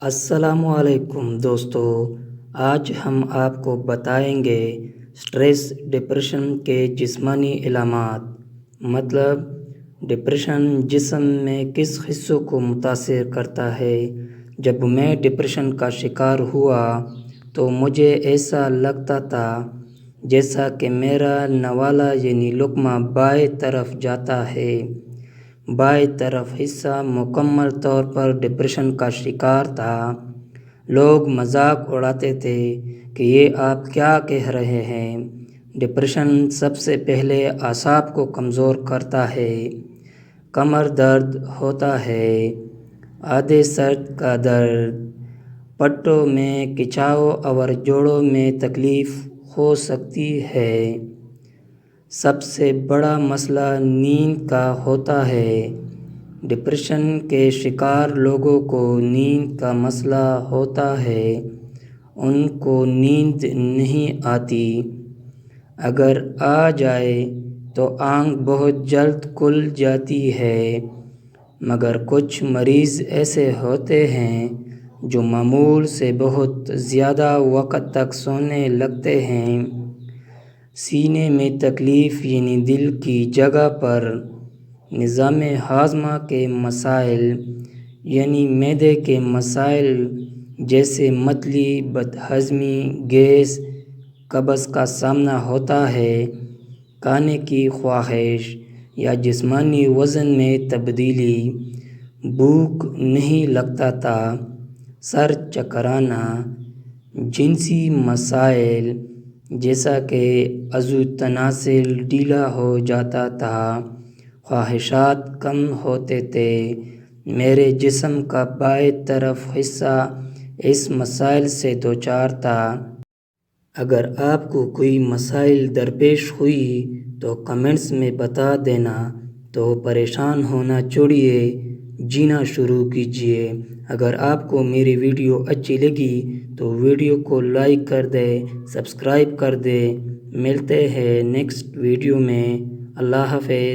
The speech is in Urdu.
السلام علیکم دوستو، آج ہم آپ کو بتائیں گے سٹریس ڈپریشن کے جسمانی علامات۔ مطلب ڈپریشن جسم میں کس حصوں کو متاثر کرتا ہے۔ جب میں ڈپریشن کا شکار ہوا تو مجھے ایسا لگتا تھا جیسا کہ میرا نوالا یعنی لقمہ بائیں طرف جاتا ہے۔ بائیں طرف حصہ مکمل طور پر ڈپریشن کا شکار تھا۔ لوگ مذاق اڑاتے تھے کہ یہ آپ کیا کہہ رہے ہیں۔ ڈپریشن سب سے پہلے اعصاب کو کمزور کرتا ہے۔ کمر درد ہوتا ہے، آدھے سر کا درد، پٹوں میں کھچاؤ اور جوڑوں میں تکلیف ہو سکتی ہے۔ سب سے بڑا مسئلہ نیند کا ہوتا ہے۔ ڈپریشن کے شکار لوگوں کو نیند کا مسئلہ ہوتا ہے۔ ان کو نیند نہیں آتی۔ اگر آ جائے تو آنکھ بہت جلد کھل جاتی ہے، مگر کچھ مریض ایسے ہوتے ہیں جو معمول سے بہت زیادہ وقت تک سونے لگتے ہیں۔ سینے میں تکلیف یعنی دل کی جگہ پر، نظام ہاضمہ کے مسائل یعنی معدے کے مسائل جیسے متلی، بد ہضمی، گیس، قبض کا سامنا ہوتا ہے۔ کھانے کی خواہش یا جسمانی وزن میں تبدیلی، بھوک نہیں لگتا تھا، سر چکرانا، جنسی مسائل جیسا کہ عضو تناسل ڈھیلا ہو جاتا تھا، خواہشات کم ہوتے تھے۔ میرے جسم کا بائیں طرف حصہ اس مسائل سے دوچار تھا۔ اگر آپ کو کوئی مسائل درپیش ہوئی تو کمنٹس میں بتا دینا۔ تو پریشان ہونا چھوڑیے، جینا شروع کیجیے۔ اگر آپ کو میری ویڈیو اچھی لگی تو ویڈیو کو لائک کر دیں، سبسکرائب کر دیں۔ ملتے ہیں نیکسٹ ویڈیو میں۔ اللہ حافظ۔